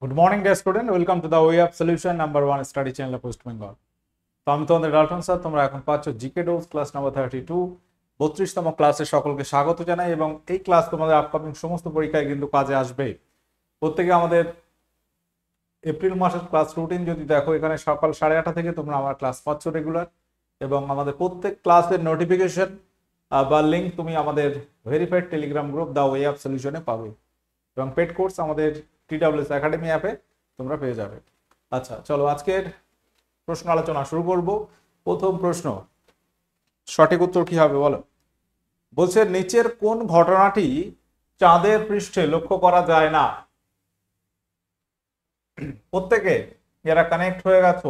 Good morning dear student, welcome to the way of solution number one study channel West Bengal. তো আমি তোমাদের Dalton sir. তোমরা এখন পাচ্ছ জিকে ডোজ ক্লাস নাম্বার 32, 32তম ক্লাসে সকলকে স্বাগত জানাই। এবং এই ক্লাস তোমাদের আপকামিং সমস্ত পরীক্ষায় কিন্তু কাজে আসবে। প্রত্যেকে আমাদের এপ্রিল মাসের ক্লাস রুটিন যদি দেখো, এখানে সকাল 8:30 থেকে তোমরা আমার ক্লাস পাচ্ছ রেগুলার। এবং আমাদের প্রত্যেক ক্লাসের নোটিফিকেশন বা লিঙ্ক তুমি আমাদের verified Telegram group the way of সলিউশনে পাবে। এবং পেড কোর্স আমাদের TWS একাডেমি অ্যাপে তোমরা পেয়ে যাবে। আচ্ছা, চলো আজকের প্রশ্ন আলোচনা শুরু করব। প্রথম প্রশ্ন, সঠিক উত্তর কি হবে বলো? বলছে নিচের কোন ঘটনাটি চাঁদের পৃষ্ঠে লক্ষ্য করা যায় না? প্রত্যেকে এরা কানেক্ট হয়ে গেছো,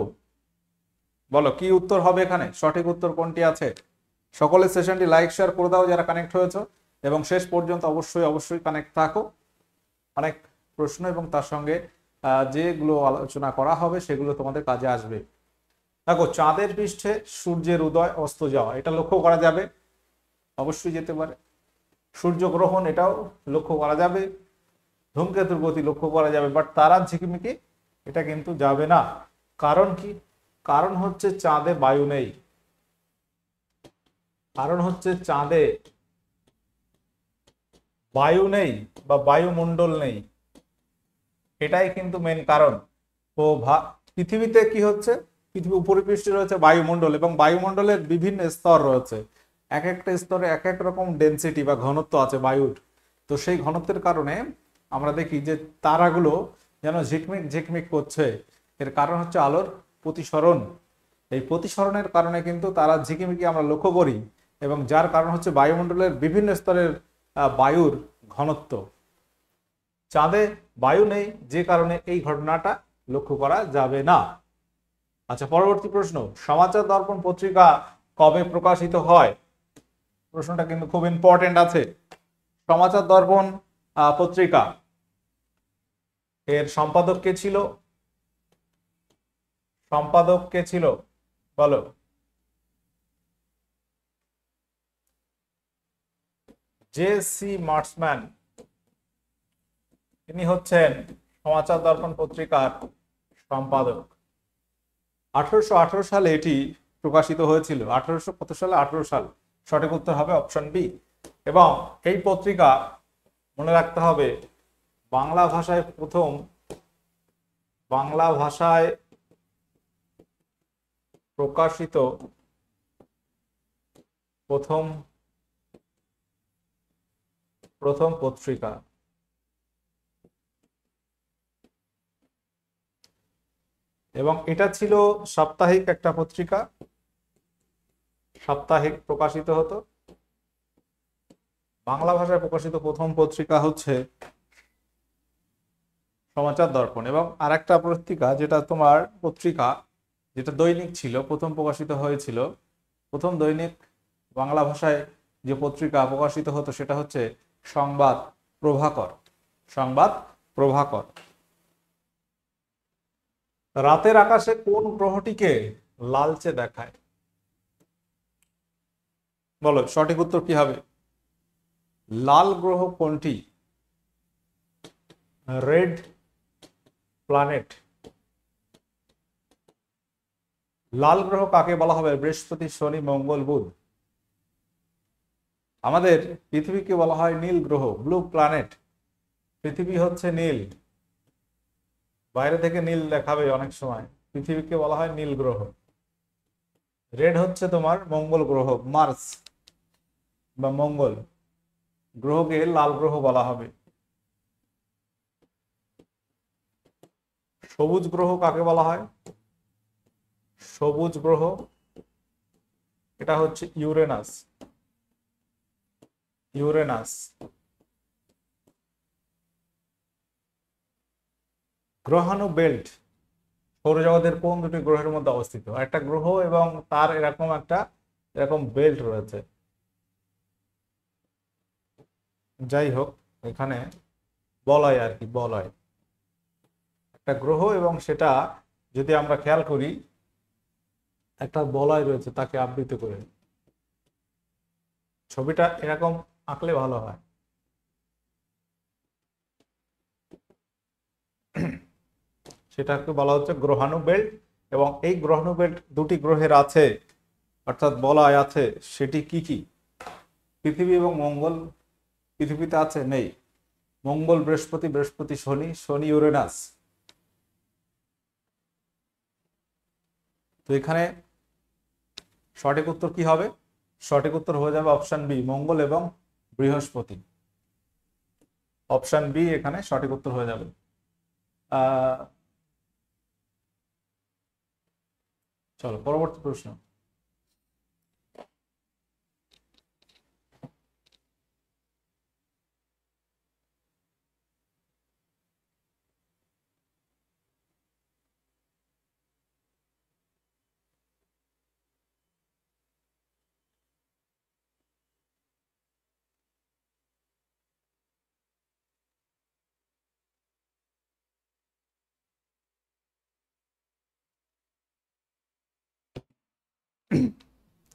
বলো কি উত্তর হবে এখানে, সঠিক উত্তর কোনটি আছে? সকলের সেশনটি লাইক শেয়ার করে দাও যারা কানেক্ট হয়েছো, এবং শেষ পর্যন্ত অবশ্যই অবশ্যই কানেক্ট থাকো। অনেক প্রশ্ন এবং তার সঙ্গে যেগুলো আলোচনা করা হবে সেগুলো তোমাদের কাজে আসবে। দেখো, চাঁদের পৃষ্ঠে সূর্যের উদয় অস্ত যাওয়া এটা লক্ষ্য করা যাবে, অবশ্যই যেতে পারে। সূর্যগ্রহণ এটাও লক্ষ্য করা যাবে, ধূমকেতুর গতি লক্ষ্য করা যাবে, বাট তারার ঝিকিমিকি এটা কিন্তু যাবে না। কারণ কি? কারণ হচ্ছে চাঁদে বায়ু নেই। কারণ হচ্ছে চাঁদে বায়ু নেই বা বায়ুমণ্ডল নেই, এটাই কিন্তু মেন কারণ। তো পৃথিবীতে কি হচ্ছে, পৃথিবী উপরিপৃষ্ঠে রয়েছে বায়ুমণ্ডল, এবং বায়ুমণ্ডলের বিভিন্ন স্তর রয়েছে। এক একটা স্তরে এক এক রকম ডেনসিটি বা ঘনত্ব আছে বায়ুর। তো সেই ঘনত্বের কারণে আমরা দেখি যে তারাগুলো যেন ঝিকমিক ঝিকমিক করছে। এর কারণ হচ্ছে আলোর প্রতিসরণ। এই প্রতিসরণের কারণে কিন্তু তারা ঝিকিমিকি আমরা লক্ষ্য করি, এবং যার কারণ হচ্ছে বায়ুমণ্ডলের বিভিন্ন স্তরের বায়ুর ঘনত্ব। চাঁদে বায়ু নেই, যে কারণে এই ঘটনাটা লক্ষ্য করা যাবে না। আচ্ছা, পরবর্তী প্রশ্ন, সমাচার দর্পণ পত্রিকা কবে প্রকাশিত হয়? প্রশ্নটা কিন্তু খুব ইম্পর্টেন্ট আছে। সমাচার দর্পণ পত্রিকা এর সম্পাদক কে ছিল? সম্পাদক কে ছিল বলো? JC মার্টসম্যান, তিনি হচ্ছেন সমাচার দর্পণ পত্রিকার সম্পাদক। 1818 সালে এটি প্রকাশিত হয়েছিল। 1800 কত সালে? 18 সাল। সঠিক উত্তর হবে অপশন বি। এবং এই পত্রিকা মনে রাখতে হবে বাংলা ভাষায় প্রকাশিত প্রথম প্রথম পত্রিকা। এবং এটা ছিল সাপ্তাহিক একটা পত্রিকা, সাপ্তাহিক প্রকাশিত হতো। বাংলা ভাষায় প্রকাশিত প্রথম পত্রিকা হচ্ছে সমাচার দর্পণ। এবং আরেকটা পত্রিকা যেটা তোমার পত্রিকা যেটা দৈনিক ছিল, প্রথম প্রকাশিত হয়েছিল, প্রথম দৈনিক বাংলা ভাষায় যে পত্রিকা প্রকাশিত হতো সেটা হচ্ছে সংবাদ প্রভাকর। সংবাদ প্রভাকর। রাতের আকাশে কোন গ্রহটিকে লালচে দেখায়? বলো সঠিক উত্তর কি হবে? লাল গ্রহ কোনটি? Red planet. লাল গ্রহ কাকে বলা হবে? বৃহস্পতি, শনি, মঙ্গল, বুধ। আমাদের পৃথিবীকে বলা হয় নীল গ্রহ, ব্লু প্ল্যানেট। পৃথিবী হচ্ছে নীল, বাইরে থেকে নীল দেখাবে অনেক সময়, পৃথিবীকে বলা হয় নীল গ্রহ। রেড হচ্ছে তোমার মঙ্গল গ্রহ, মার্স বা মঙ্গল গ্রহকে লাল গ্রহ বলা হবে। সবুজ গ্রহ কাকে বলা হয়? সবুজ গ্রহ এটা হচ্ছে ইউরেনাস। ইউরেনাস। গ্রহাণু বেল্ট সৌরজগতের কোন দুটি গ্রহের মধ্যে অবস্থিত? একটা গ্রহ এবং তার এরকম বেল্ট রয়েছে। যাই হোক, এখানে বলয় আর কি, বলয় একটা গ্রহ, এবং সেটা যদি আমরা খেয়াল করি একটা বলয় রয়েছে তাকে আবৃত করে। ছবিটা এরকম আঁকলে ভালো হয়। সেটাকে বলা হচ্ছে গ্রহাণু বেল্ট। এবং এই গ্রহাণু বেল্ট দুটি গ্রহের আছে, অর্থাৎ বলয় আছে। সেটি কি কি? পৃথিবী এবং মঙ্গল। পৃথিবীতে আছে? নেই। মঙ্গল, বৃহস্পতি, বৃহস্পতি শনি, শনি ইউরেনাস। তো এখানে সঠিক উত্তর কি হবে? সঠিক উত্তর হয়ে যাবে অপশন বি, মঙ্গল এবং বৃহস্পতি। অপশন বি এখানে সঠিক উত্তর হয়ে যাবে। চলো পরবর্তী প্রশ্ন।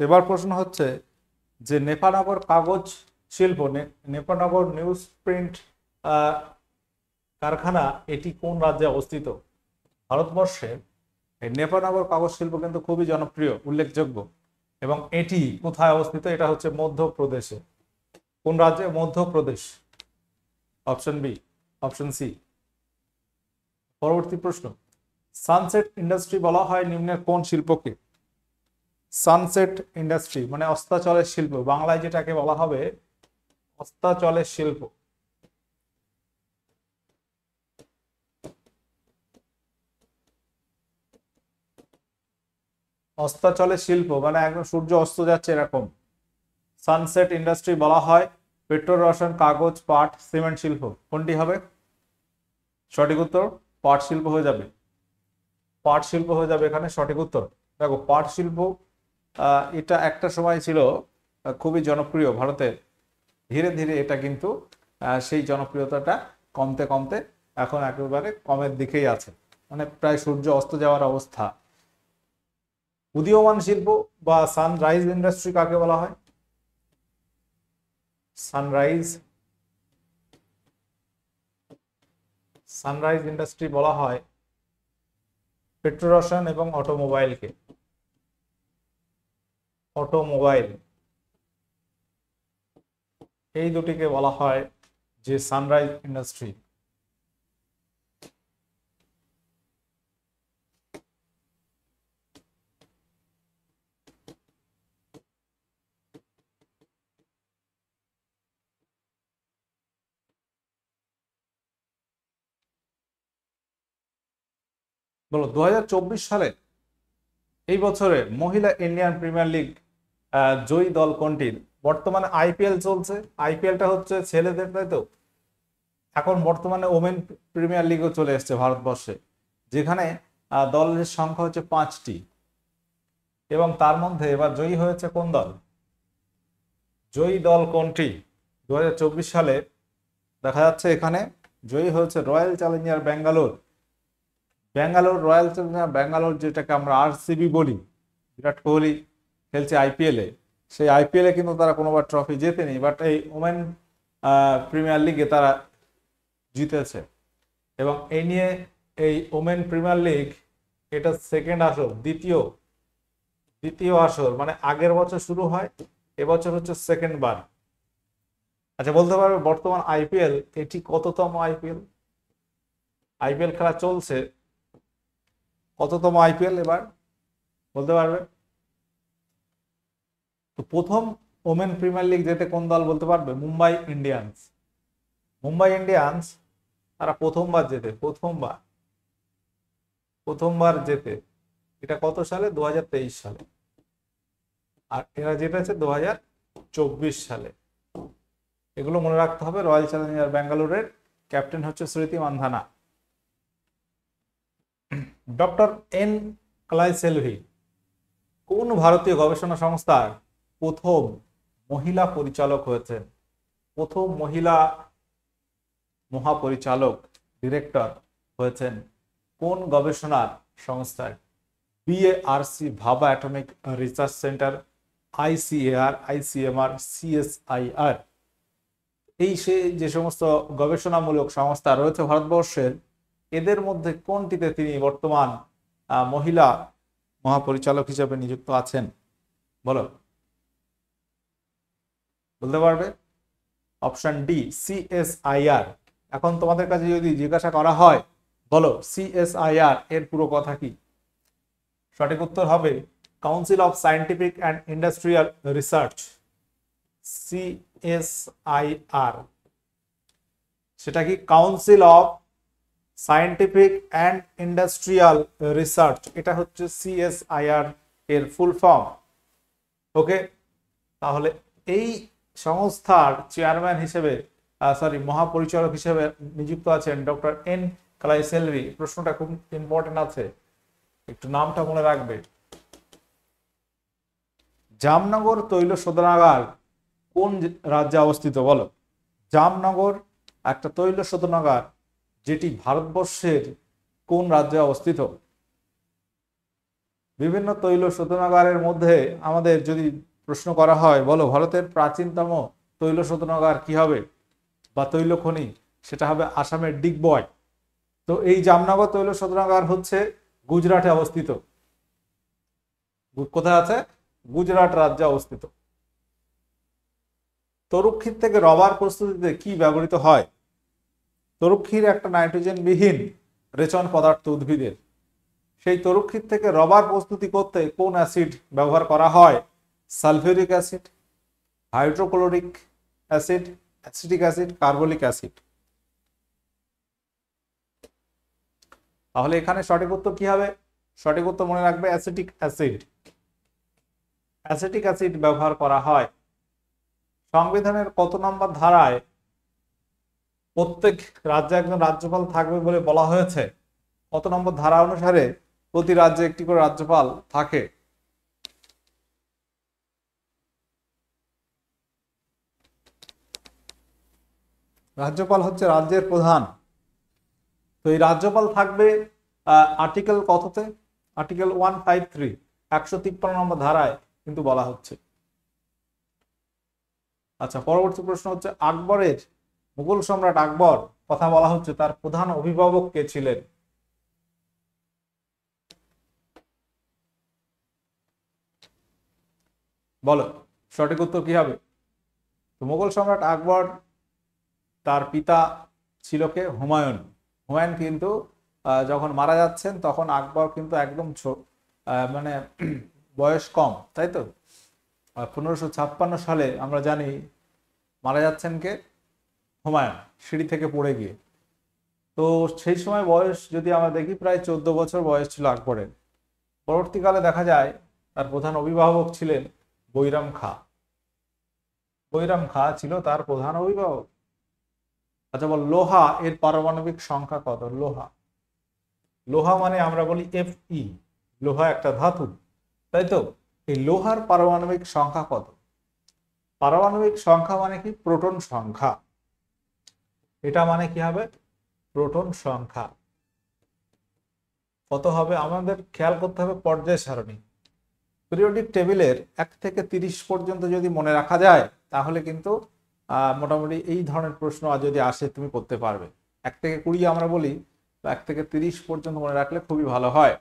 এবার প্রশ্ন হচ্ছে যে নেপানগর কাগজ শিল্প, নেপানগর নিউজ প্রিন্ট কারখানা, এটি কোন রাজ্যে অবস্থিত? ভারতবর্ষের এই নেপানগর কাগজ শিল্প কিন্তু খুবই জনপ্রিয়, উল্লেখযোগ্য। এবং এটি কোথায় অবস্থিত? এটা হচ্ছে মধ্যপ্রদেশে। কোন রাজ্যে? Madhya Pradesh. Option B, option C. পরবর্তী প্রশ্ন। সানসেট ইন্ডাস্ট্রি বলা হয় নিম্নের কোন শিল্পকে? সানসেট ইন্ডাস্ট্রি মানে অস্তাচলের শিল্প, বাংলায় যেটাকে বলা হবে অস্তাচলের শিল্প। অস্তাচলের শিল্প মানে একদম সূর্য অস্ত যাচ্ছে এরকম। সানসেট ইন্ডাস্ট্রি বলা হয়। পেট্রো রসায়ন, কাগজ, পাট, সিমেন্ট শিল্প। কোনটি হবে সঠিক উত্তর? পাট শিল্প হয়ে যাবে। পাট শিল্প হয়ে যাবে এখানে সঠিক উত্তর। দেখো পাট শিল্প এটা একটা সময় ছিল খুবই জনপ্রিয় ভারতে। ধীরে ধীরে এটা কিন্তু সেই জনপ্রিয়তাটা কমতে কমতে এখন একেবারে কমের দিকেই আছে, মানে প্রায় সূর্য অস্ত যাওয়ার অবস্থা। উদীয়মান শিল্প বা সানরাইজ ইন্ডাস্ট্রি কাকে বলা হয়? সানরাইজ, সানরাইজ ইন্ডাস্ট্রি বলা হয় পেট্রো রসায়ন এবং অটোমোবাইলকে। অটোমোবাইল এই দুটিকে বলা হয় যে সানরাইজ ইন্ডাস্ট্রি। বলো 2024 সালে এই বছরে মহিলা ইন্ডিয়ান প্রিমিয়ার লিগ জয়ী দল কোনটির? বর্তমানে আইপিএল চলছে, আইপিএলটা হচ্ছে ছেলেদের, তাই তো? এখন বর্তমানে ওমেন প্রিমিয়ার লিগও চলে এসেছে ভারতবর্ষে, যেখানে দলের সংখ্যা হচ্ছে 5টি। এবং তার মধ্যে এবার জয়ী হয়েছে কোন দল? জয়ী দল কোনটি 2024 সালে? দেখা যাচ্ছে এখানে জয়ী হয়েছে royal Challenger Bangalore. Bangalore, royal Challenger Bangalore, যেটাকে আমরা আরসিবি বলি। বিরাট কোহলি খেলছে আইপিএলে, সেই আইপিএলে কিন্তু তারা কোনোবার ট্রফি জেতেনি, বাট এই ওমেন প্রিমিয়ার লিগে তারা জিতেছে। এবং এই নিয়ে এই ওমেন প্রিমিয়ার লিগ এটা সেকেন্ড আসর, দ্বিতীয় আসর, মানে আগের বছর শুরু হয়, এবছর হচ্ছে সেকেন্ড বার। আচ্ছা বলতে পারবে বর্তমান আইপিএল এটি কততম আইপিএল? আইপিএল খেলা চলছে, কততম আইপিএল এবার বলতে পারবে? তো প্রথম ওমেন প্রিমিয়ার লিগ যেতে কোন দল বলতে পারবে? মুম্বাই ইন্ডিয়ান্স। মুম্বাই ইন্ডিয়ান্স তারা প্রথমবার জেতে, প্রথমবার জেতে। এটা কত সালে? 2023 সালে। আর এরা জিতেছে 2024 সালে। এগুলো মনে রাখতে হবে। রয়্যাল চ্যালেঞ্জার ব্যাঙ্গালোরের ক্যাপ্টেন হচ্ছে স্মৃতি মান্ধানা। ডক্টর এন ক্লাইসেলভি কোন ভারতীয় গবেষণা সংস্থার প্রথম মহিলা পরিচালক হয়েছেন? প্রথম মহিলা মহাপরিচালক, ডিরেক্টর হয়েছেন কোন গবেষণা সংস্থার? বিএআরসি, ভাবা atomic research centre, ICAR, ICMR, CSIR. এই যে সমস্ত গবেষণামূলক সংস্থা রয়েছে ভারতবর্ষের, এদের মধ্যে কোনটিতে তিনি বর্তমান মহিলা মহাপরিচালক হিসেবে নিযুক্ত আছেন? বলো, বলতে পারবে? Option D, CSIR. এখন তোমাদের কাছে যদি জিজ্ঞাসা করা হয়, বলো সিএসআইআর এর পুরো কথা কি, সঠিক উত্তর হবে council of scientific and industrial research, CSIR. সেটা কি? Council of scientific and industrial research, এটা হচ্ছে সিএসআইআর এর ফুল ফর্ম। ওকে, তাহলে এই সংস্থার চেয়ারম্যান হিসেবে মহাপরিচালক হিসেবে নিযুক্ত আছেন ডক্টর এন ক্লাইসেলভি। প্রশ্নটা খুব ইম্পর্টেন্ট আছে, একটু নামটা মনে রাখবে। জামনগর তৈল শোধনাগার কোন রাজ্যে অবস্থিত? বলো, জামনগর একটা তৈল শোধনাগার যেটি ভারতবর্ষের কোন রাজ্যে অবস্থিত? বিভিন্ন তৈল শোধনাগারের মধ্যে আমাদের যদি প্রশ্ন করা হয়, বলো ভারতের প্রাচীনতম তৈল শোধনাগার কি হবে বা তৈল খনি, সেটা হবে আসামের ডিগবয়। তো এই জামনগর তৈল শোধনাগার হচ্ছে গুজরাটে অবস্থিত। কোথায় আছে? গুজরাট রাজ্যে অবস্থিত। তরুক্ষীর থেকে রবার প্রস্তুতিতে কি ব্যবহৃত হয়? তরুক্ষীর একটা নাইট্রোজেন বিহীন রেচন পদার্থ উদ্ভিদের। সেই তরুক্ষীর থেকে রবার প্রস্তুতি করতে কোন অ্যাসিড ব্যবহার করা হয়? Sulphuric acid, hydrochloric acid, acetic acid, carbolic acid. তাহলে এখানে সঠিক উত্তর কি হবে? সঠিক উত্তর মনে রাখবে অ্যাসিটিক অ্যাসিড। অ্যাসিটিক অ্যাসিড ব্যবহার করা হয়। সংবিধানের কত নম্বর ধারায় প্রত্যেক রাজ্যে একজন রাজ্যপাল থাকবে বলে বলা হয়েছে? কত নম্বর ধারা অনুসারে প্রতি রাজ্যে একটি করে রাজ্যপাল থাকে? রাজ্যপাল হচ্ছে রাজ্যের প্রধান। তো এই রাজ্যপাল থাকবে আর্টিকেল কততে? আর্টিকেল 153, 153 নম্বর ধারায় কিন্তু বলা হচ্ছে। আচ্ছা, পরবর্তী প্রশ্ন হচ্ছে আকবরের, মুঘল সম্রাট আকবর কথা বলা হচ্ছে, তার প্রধান অভিভাবক কে ছিলেন? বলো, সঠিক উত্তর কি হবে? তো মুঘল সম্রাট আকবর, তার পিতা ছিল কে? হুমায়ুন। হুমায়ুন কিন্তু যখন মারা যাচ্ছেন তখন আকবর কিন্তু একদম মানে বয়স কম, তাই তো? 1556 সালে আমরা জানি মারা যাচ্ছেন কে? হুমায়ুন, সিঁড়ি থেকে পড়ে গিয়ে। তো সেই সময় বয়স যদি আমরা দেখি প্রায় 14 বছর বয়স ছিল আকবরের। পরবর্তীকালে দেখা যায় তার প্রধান অভিভাবক ছিলেন বৈরাম খাঁ। বৈরাম খাঁ ছিল তার প্রধান অভিভাবক। আচ্ছা বল, লোহা এর পারমাণবিক সংখ্যা কত? লোহা, লোহা মানে আমরা বলি Fe, লোহা একটা ধাতু, তাই তো? এই লোহার পারমাণবিক সংখ্যা কত? পারমাণবিক সংখ্যা মানে কি? প্রোটন সংখ্যা। এটা মানে কি হবে? প্রোটন সংখ্যা। কত হবে? আমাদের খেয়াল করতে হবে পর্যায় সারণী। পিরিয়ডিক টেবিলের 1 থেকে 30 পর্যন্ত যদি মনে রাখা যায় তাহলে কিন্তু মোটামুটি এই ধরনের প্রশ্ন যদি আসে তুমি করতে পারবে। 1 থেকে 20 আমরা বলি, 1 থেকে 30 পর্যন্ত মনে রাখলে খুবই ভালো হয়।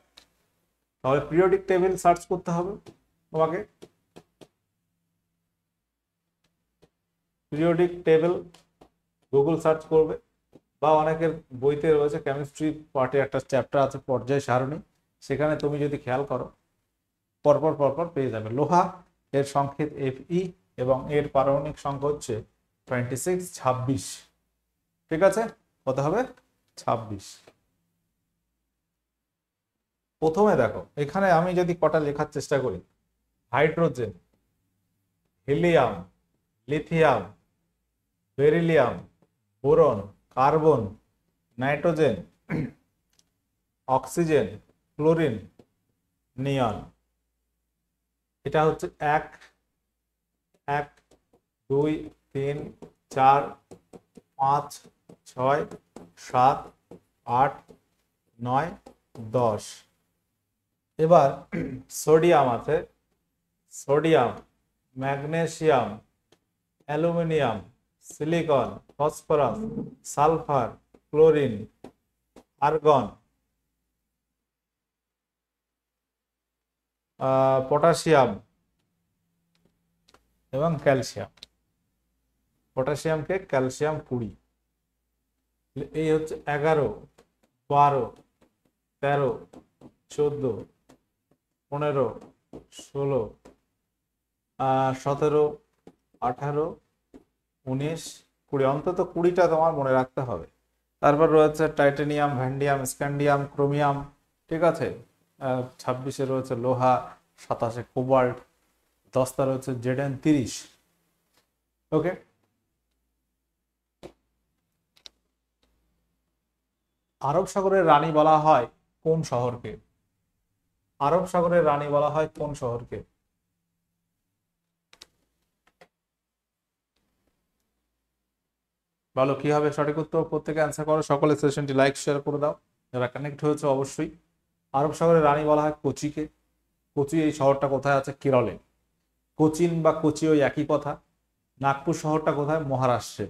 তাহলে পিরিয়ডিক টেবিল সার্চ করতে হবে তোমাকে। পিরিয়ডিক টেবিল গুগল সার্চ করবে, বা অনেকের বইতে রয়েছে কেমিস্ট্রি পার্টে একটা চ্যাপ্টার আছে পর্যায় সারণী, সেখানে তুমি যদি খেয়াল করো পরপর পরপর পেয়ে যাবে। লোহা এর সংকেত Fe এবং এর পারমাণবিক সংখ্যা হচ্ছে 26। ঠিক আছে, কত হবে? 26। প্রথমে দেখো এখানে আমি যদি কটা লেখার চেষ্টা করি, hydrogen, helium, lithium, beryllium, boron, carbon, nitrogen, oxygen, chlorine, neon. এটা হচ্ছে 1, 1, 2, 3, 4, 5, 6, 7, 8, 9, 10। এবার সোডিয়াম আছে, sodium, magnesium, aluminium, silicon, phosphorus, sulphur, chlorine, argon, potassium এবং ক্যালসিয়াম। পটাশিয়ামকে ক্যালসিয়াম 20। এই হচ্ছে 11, 12, 13, 14, 15, 16, 17, 18, 19, 20, অন্তত 20টা তোমার মনে রাখতে হবে। তারপর রয়েছে টাইটানিয়াম, ভ্যান্ডিয়াম, স্ক্যান্ডিয়াম, ক্রোমিয়াম, ঠিক আছে। 26-এ রয়েছে লোহা, 27-এ কোবাল্ট, 10টা রয়েছে জেডেন 30। ওকে, আরব সাগরের রানী বলা হয় কোন শহরকে? আরব সাগরের রানী বলা হয় কোন শহরকে? বলো কি হবে সঠিক উত্তর? প্রত্যেকে অ্যান্সার করো, সকলে সেশনটি লাইক শেয়ার করে দাও যারা কানেক্ট হয়েছে অবশ্যই। আরব সাগরের রানী বলা হয় কোচিকে। কোচি এই শহরটা কোথায় আছে? কেরলে। কোচিন বা কোচি ওই একই কথা। নাগপুর শহরটা কোথায়? মহারাষ্ট্রে।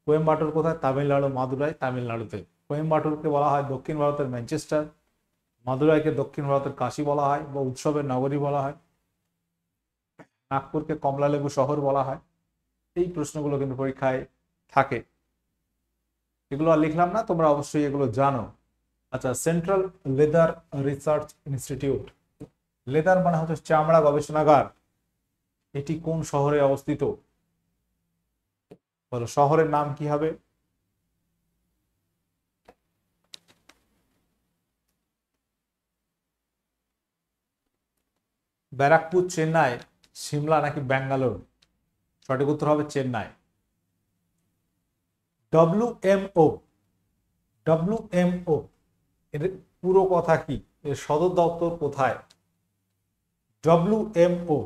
কোয়েম্বাটুর কোথায়? তামিলনাড়ু, মাদুরাই তামিলনাড়ুতে। কোয়েম্বাটুরকে বলা হয় দক্ষিণ ভারতের ম্যানচেস্টার। মাদুরাইকে দক্ষিণ ভারতের কাশী বলা হয় বা উৎসবের নগরী বলা হয়। নাগপুরকে কমলালেবু শহর বলা হয়। এই প্রশ্নগুলো কিন্তু পরীক্ষায় থাকে, এগুলো আর লিখলাম না, তোমরা অবশ্যই এগুলো জানো। আচ্ছা, central leather research institute, leather মানে হচ্ছে চামড়া গবেষণাগার, এটি কোন শহরে অবস্থিত? বলো শহরের নাম কি হবে? ব্যারাকপুর, চেন্নাই, সিমলা নাকি ব্যাঙ্গালোর? সঠিক উত্তর হবে চেন্নাই। ডব্লিউএমও, ডব্লিউএমও এর পুরো কথা কি? এর সদর দপ্তর কোথায়? WMO,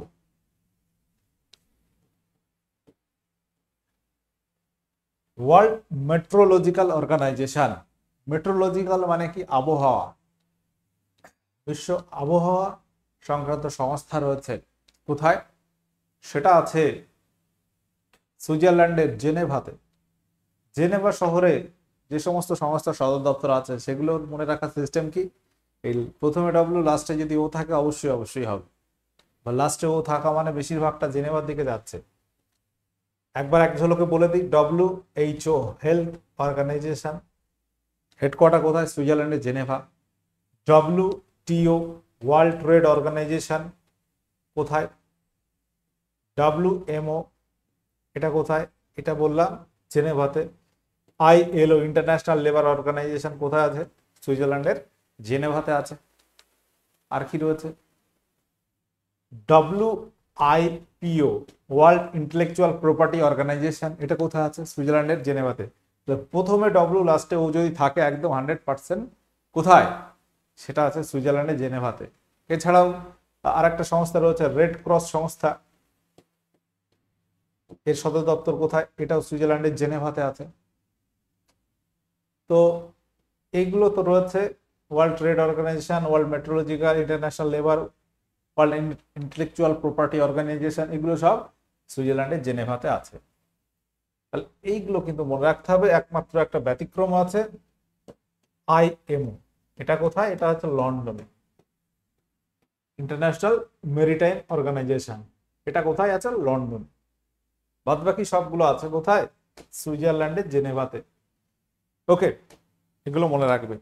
world metrological organisation. Metrological মানে কি? আবহাওয়া। বিশ্ব আবহাওয়া সংক্রান্ত সংস্থা রয়েছে কোথায়? সেটা আছে সুইজারল্যান্ডের জেনেভাতে। জেনেভা শহরে যে সমস্ত সংস্থার সদর দপ্তর আছে সেগুলোর মনে রাখার সিস্টেম কি? এই প্রথমে ডব্লিউ, লাস্টে যদি ও থাকে অবশ্যই অবশ্যই হবে, বা লাস্টে ও থাকা মানে বেশিরভাগটা জেনেভার দিকে যাচ্ছে। একবার এক ঝলকে বলে দিই, WHO হেলথ অর্গানাইজেশন, হেডকোয়ার্টার কোথায়? সুইজারল্যান্ডের Geneva. WTO world trade organisation কোথায়? WMO এটা কোথায়? এটা বললাম জেনেভাতে। ILO ইন্টারন্যাশনাল লেবার অর্গানাইজেশন কোথায় আছে? সুইজারল্যান্ডের জেনেভাতে আছে। আর কি রয়েছে? WIPO world intellectual property organisation, এটা কোথায় আছে? সুইজারল্যান্ডের জেনেভাতে। প্রথমে ডব্লিউ, লাস্টে ও যদি থাকে একদম 100%, কোথায়? সেটা আছে সুইজারল্যান্ডের জেনেভাতে। এছাড়াও আরেকটা সংস্থা রয়েছে রেড ক্রস সংস্থা, এর সদর দপ্তর কোথায়? এটাও সুইজারল্যান্ডের জেনেভাতে আছে। তো এইগুলো তো রয়েছে, world trade organisation, world metrological, international labour, world intellectual property organisation, এগুলো সব সুইজারল্যান্ডের জেনেভাতে আছে। তাহলে এইগুলো কিন্তু মনে রাখতে হবে। একমাত্র একটা ব্যতিক্রম আছে, IMO, এটা কোথায়? এটা হচ্ছে লন্ডনে, ইন্টারন্যাশনাল মেরিটাইম অর্গানাইজেশন, এটা কোথায় আছে? লন্ডন। বাদ বাকি সবগুলো আছে কোথায়? সুইজারল্যান্ডের জেনেভাতে। ওকে, এগুলো মনে রাখবে।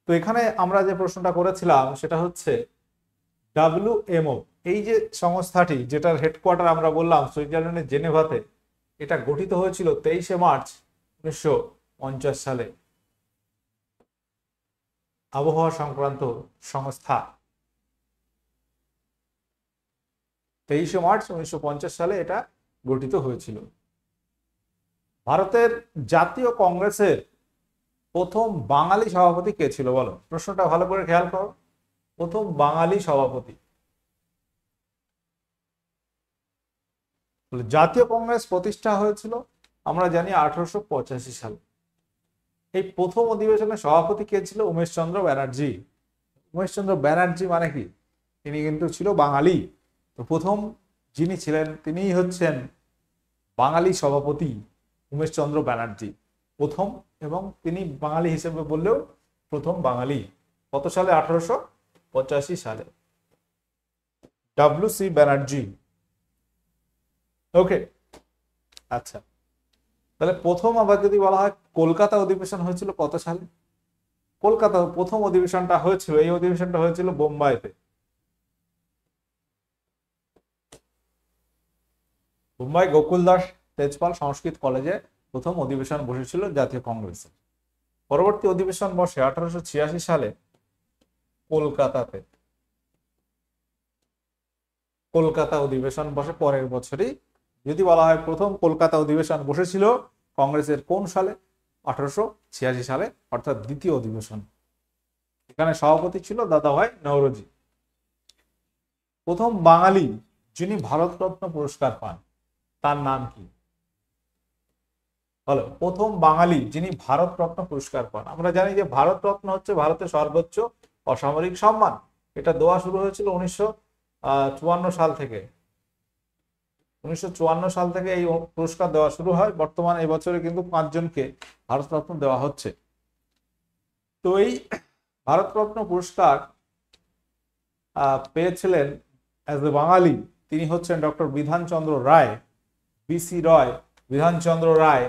তো এখানে আমরা যে প্রশ্নটা করেছিলাম সেটা হচ্ছে WMO, এই যে সংস্থাটি যেটার হেডকোয়ার্টার আমরা বললাম সুইজারল্যান্ডের জেনেভাতে, এটা গঠিত হয়েছিল 23শে মার্চ 1950 সালে। আবহাওয়া সংক্রান্ত সংস্থা 23শে মার্চ 1950 সালে এটা গঠিত হয়েছিল। ভারতের জাতীয় কংগ্রেসের প্রথম বাঙালি সভাপতি কে ছিল? বলো, প্রশ্নটা ভালো করে খেয়াল করো। প্রথম বাঙালি সভাপতি। জাতীয় কংগ্রেস প্রতিষ্ঠা হয়েছিল আমরা জানি 1885 সালে। এই প্রথম অধিবেশনে সভাপতি কে ছিল? উমেশচন্দ্র ব্যানার্জি। উমেশচন্দ্র ব্যানার্জি মানে কি? তিনি কিন্তু ছিল বাঙালি। তো প্রথম যিনি ছিলেন তিনিই হচ্ছেন বাঙালি সভাপতি উমেশচন্দ্র ব্যানার্জি। প্রথম, এবং তিনি বাঙালি হিসেবে বললেও প্রথম বাঙালি। কত সালে? 1885 সালে। W C Banerjee. ওকে, আচ্ছা, তাহলে প্রথম আবার যদি বলা হয় কলকাতা অধিবেশন হয়েছিল কত সালে? কলকাতা প্রথম অধিবেশনটা হয়েছিল, এই অধিবেশনটা হয়েছিল বোম্বাইতে। বোম্বাই গোকুল দাস তেজপাল সংস্কৃত কলেজে প্রথম অধিবেশন বসেছিল জাতীয় কংগ্রেসে। পরবর্তী অধিবেশন বসে 1886 সালে কলকাতাতে। কলকাতা অধিবেশন বসে পরের বছরই। যদি বলা হয় প্রথম কলকাতা অধিবেশন বসেছিল কংগ্রেসের কোন সালে? 1886 সালে, অর্থাৎ দ্বিতীয় অধিবেশন। এখানে সভাপতি ছিল দাদাভাই নওরোজি। প্রথম বাঙালি যিনি ভারতরত্ন পুরস্কার পান তার নাম কি? বলো, প্রথম বাঙালি যিনি ভারতরত্ন পুরস্কার পান। আমরা জানি যে ভারতরত্ন হচ্ছে ভারতের সর্বোচ্চ অসামরিক সম্মান। এটা দেওয়া শুরু হয়েছিল 1954 সাল থেকে। 1954 সাল থেকে এই পুরস্কার দেওয়া শুরু হয়। বর্তমানে এই বছরে কিন্তু 5 জনকে ভারতরত্ন দেওয়া হচ্ছে। তো এই ভারতরত্ন পুরস্কার পেয়েছিলেন অ্যাজ এ বাঙালি, তিনি হচ্ছেন ডক্টর বিধানচন্দ্র রায়, বিসি রয় বিধানচন্দ্র রায়,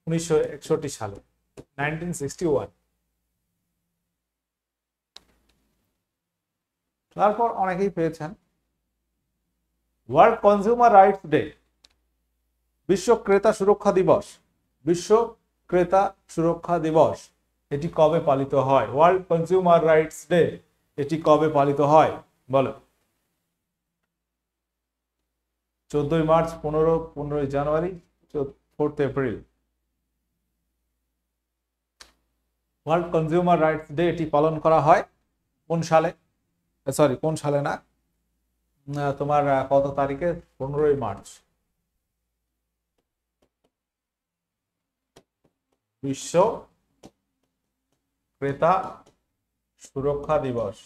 1961 সালে, 1961। তারপর অনেকেই পেয়েছেন। ওয়ার্ল্ড কনজিউমার রাইটস ডে, বিশ্ব ক্রেতা সুরক্ষা দিবস, বিশ্ব ক্রেতা সুরক্ষা দিবস, এটি কবে পালিত হয়? ওয়ার্ল্ড কনজিউমার রাইটস ডে এটি কবে পালিত হয়? বলো। 14 মার্চ, 15 জানুয়ারি, 4 April. World consumer rights day এটি পালন করা হয় কোন সালে? সরি, কোন সালে না, তোমার কত তারিখে? 15 মার্চ। বিশ্ব ক্রেতা সুরক্ষা দিবস।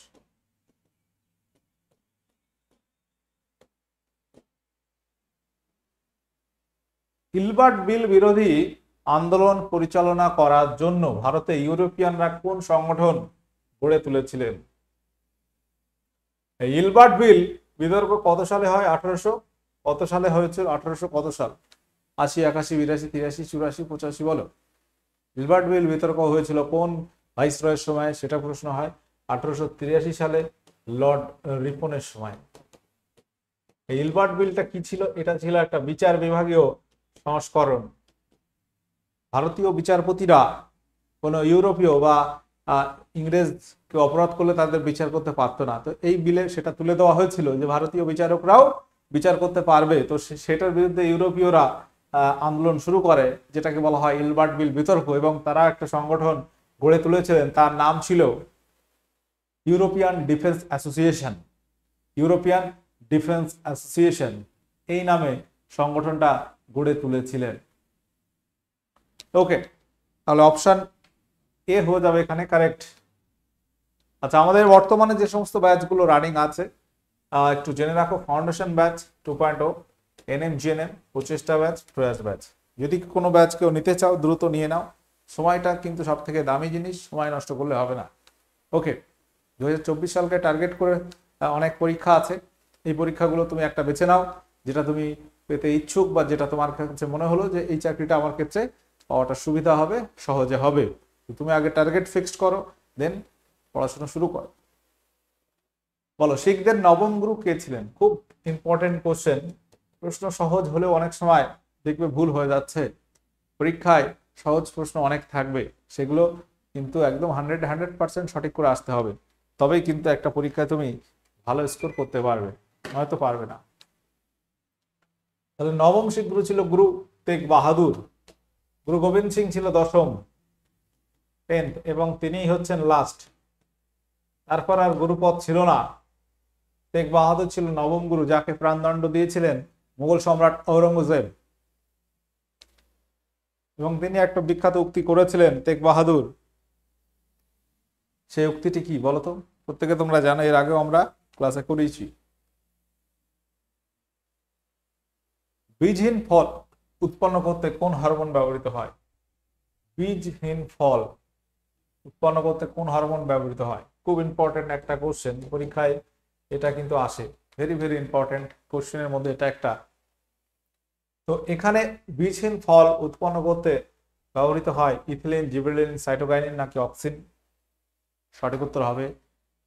গিলবার্ট বিল বিরোধী আন্দোলন পরিচালনা করার জন্য ভারতে ইউরোপিয়ানরা কোন সংগঠন গড়ে তুলেছিলেন? গিলবার্ট বিল বিতর্ক কত সালে হয়? 1800 কত সালে হয়েছিল? 1800 কত সাল? 80, 81, 82, 83, 84, 85, বলো। গিলবার্ট বিল বিতর্ক হয়েছিল কোন ভাইসরয়ের সময়? সেটা প্রশ্ন হয়। 1883 সালে লর্ড রিপনের সময়। গিলবার্ট বিলটা কি ছিল? এটা ছিল একটা বিচার বিভাগীয় সংস্করণ। ভারতীয় বিচারপতিরা কোনো ইউরোপীয় বা ইংরেজকে অপরাধ করলে তাদের বিচার করতে পারতো না। তো এই বিলে সেটা তুলে দেওয়া হয়েছিল যে ভারতীয় বিচারকরাও বিচার করতে পারবে। তো সেটার বিরুদ্ধে ইউরোপীয়রা আন্দোলন শুরু করে, যেটাকে বলা হয় গিলবার্ট বিল বিতর্ক, এবং তারা একটা সংগঠন গড়ে তুলেছিলেন, তার নাম ছিল European defence association. European defence association এই নামে সংগঠনটা গড়ে তুলেছিলেন। ওকে, তাহলে অপশন এ হয়ে যাবে এখানে কারেক্ট। আচ্ছা, আমাদের বর্তমানে যে সমস্ত ব্যাচগুলো রানিং আছে একটু জেনে রাখো। ফাউন্ডেশন ব্যাচ 2.0, এনএমজিএনএম, প্রচেষ্টা ব্যাচ, প্রয়াস ব্যাচ। যদি কোনো ব্যাচ কেউ নিতে চাও দ্রুত নিয়ে নাও। সময়টা কিন্তু সব থেকে দামি জিনিস, সময় নষ্ট করলে হবে না। ওকে, 2024 সালকে টার্গেট করে অনেক পরীক্ষা আছে। এই পরীক্ষাগুলো তুমি একটা বেছে নাও যেটা তুমি পেতে ইচ্ছুক, বা যেটা তোমার কাছে মনে হলো যে এই চাকরিটা আমার ক্ষেত্রে পাওয়াটা সুবিধা হবে, সহজে হবে। তুমি আগে টার্গেট ফিক্সড করো, দেন পড়াশোনা শুরু করো। বলো, শিখদের নবম গুরু কে ছিলেন? খুব ইম্পর্টেন্ট কোশ্চেন। প্রশ্ন সহজ হলেও অনেক সময় দেখবে ভুল হয়ে যাচ্ছে। পরীক্ষায় সহজ প্রশ্ন অনেক থাকবে, সেগুলো কিন্তু একদম 100% সঠিক করে আসতে হবে, তবেই কিন্তু একটা পরীক্ষায় তুমি ভালো স্কোর করতে পারবে, নয়তো পারবে না। তাহলে নবম শিখ গুরু ছিল গুরু তেগ বাহাদুর। গুরু গোবিন্দ সিং ছিল 10ম, 10th, এবং তিনিই হচ্ছেন লাস্ট। তারপর আর গুরুপদ ছিল না। তেগ বাহাদুর ছিল নবম গুরু, যাকে প্রাণদণ্ড দিয়েছিলেন মুঘল সম্রাট ঔরঙ্গজেব। এবং তিনি একটা বিখ্যাত উক্তি করেছিলেন তেগ বাহাদুর। সেই উক্তিটি কি বলতো? প্রত্যেকে তোমরা জানো, এর আগেও আমরা ক্লাসে করেছি। বীজহীন ফল উৎপন্ন করতে কোন হরমোন ব্যবহৃত হয়? বীজহীন ফল উৎপন্ন করতে কোন হরমোন ব্যবহৃত হয়? খুব ইম্পর্টেন্ট একটা কোশ্চেন, পরীক্ষায় এটা কিন্তু আসে, ভেরি ভেরি ইম্পর্টেন্ট কোশ্চেনের মধ্যে এটা একটা। তো এখানে বীজহীন ফল উৎপন্ন করতে ব্যবহৃত হয় ইথিলিন, জিবরেলিন, সাইটোকাইনিন নাকি অক্সিন? সঠিক উত্তর হবে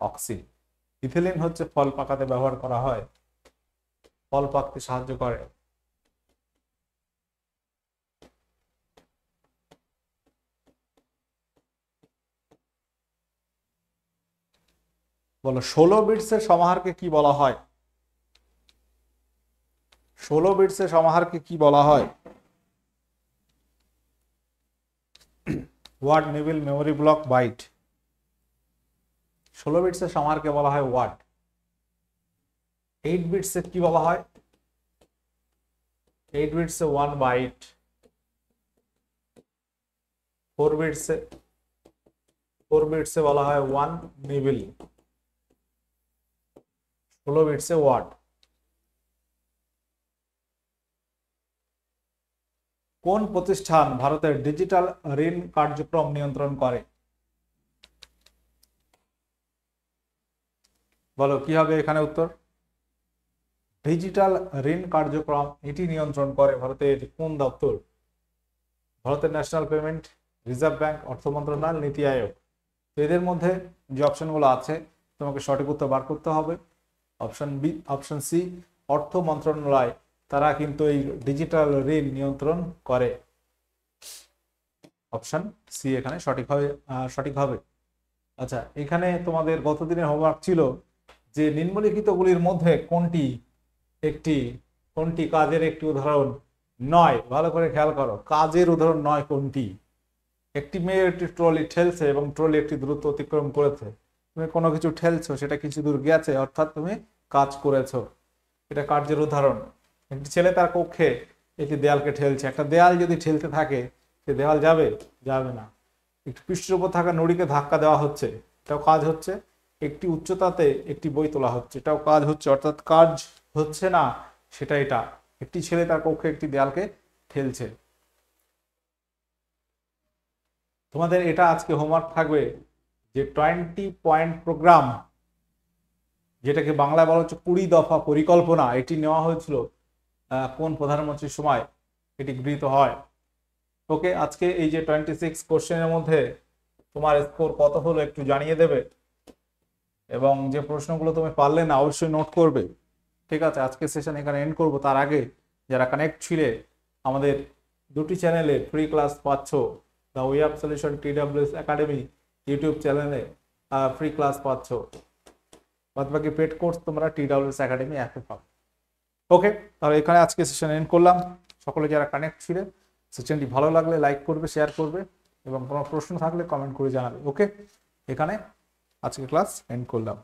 অক্সিন। ইথিলিন হচ্ছে ফল পাকাতে ব্যবহার করা হয়, ফল পাকতে সাহায্য করে। বলো 16 বিটসের সমাহারকে কি বলা হয়? 16 বিটসের সমাহারকে কি বলা হয়? Word, nibble, memory block, byte. 16 বিটসের সমাহারকে বলা হয় ওয়ার্ড। 8 বিটসে কি বলা হয়? 8 বিটসে 1 বাইট। 4 বিটসে বলা হয় 1 নিবিল। 16 বিটসে ওয়ার্ড। কোন প্রতিষ্ঠান ভারতের ডিজিটাল ঋণ কার্যক্রম নিয়ন্ত্রণ করে? বলো কি হবে এখানে উত্তর? ডিজিটাল ঋণ কার্যক্রম এটি নিয়ন্ত্রণ করে ভারতের কোন দপ্তর? ভারতের ন্যাশনাল পেমেন্ট, রিজার্ভ ব্যাংক, অর্থ মন্ত্রণালয়, নীতি আয়োগ। তো এদের মধ্যে যে অপশনগুলো আছে তোমাকে সঠিক উত্তর বার করতে হবে। অপশন বি, অপশন সি, অর্থ মন্ত্রণালয়, তারা কিন্তু এই ডিজিটাল ঋণ নিয়ন্ত্রণ করে। অপশন সি এখানে সঠিক হবে। আচ্ছা, এখানে তোমাদের গতদিনের হোমওয়ার্ক ছিল যে নিম্নলিখিতগুলির মধ্যে কোনটি কাজের একটি উদাহরণ নয়? ভালো করে খেয়াল করো, কাজের উদাহরণ নয় কোনটি? একটি মেয়ে একটি ট্রলি ঠেলছে এবং ট্রলি একটি দূরত্ব অতিক্রম করেছে। তুমি কোনো কিছু ঠেলছো, সেটা কিছু দূর গেছে, অর্থাৎ তুমি কাজ করেছো, এটা কার্যের উদাহরণ। একটি ছেলে তার কক্ষে একটি দেয়ালকে ঠেলছে। একটা দেয়াল যদি ঠেলতে থাকে, সে দেয়াল যাবে না। একটি পৃষ্ঠের উপর থাকা নুড়িকে ধাক্কা দেওয়া হচ্ছে, এটাও কাজ হচ্ছে। একটি উচ্চতাতে একটি বই তোলা হচ্ছে, এটাও কাজ হচ্ছে। অর্থাৎ কাজ হচ্ছে না সেটা এটা। একটি ছেলে তার কক্ষে একটি দেয়ালকে ঠেলছে। তোমাদের এটা আজকে হোমওয়ার্ক থাকবে যে 20 পয়েন্ট প্রোগ্রাম, যেটাকে বাংলায় বলা হচ্ছে 20 দফা পরিকল্পনা, এটি নেওয়া হয়েছিল কোন প্রধানমন্ত্রীর সময় এটি গৃহীত হয়। ওকে, আজকে এই যে 26 কোশ্চেনের মধ্যে তোমার স্কোর কত হলো একটু জানিয়ে দেবে, এবং যে প্রশ্নগুলো তুমি পারলে না অবশ্যই নোট করবে। ঠিক আছে, আজকে সেশন এখানে এন্ড করব। তার আগে যারা কানেক্ট ছিলে আমাদের দুটি চ্যানেলে ফ্রি ক্লাস পাচ্ছ, the way of solution TWS academy YouTube চ্যানেলে ফ্রি ক্লাস পাচ্ছ, বাদবাকি পেড কোর্স তোমরা TWS একাডেমি অ্যাপে পাবে। ওকে, তাহলে এখানে আজকে সেশন এন্ড করলাম। সকলে যারা কানেক্ট ছিলে সেশনটি ভালো লাগলে লাইক করবে, শেয়ার করবে, এবং কোনো প্রশ্ন থাকলে কমেন্ট করে জানাবে। ওকে, এখানে আজকে ক্লাস এন্ড করলাম।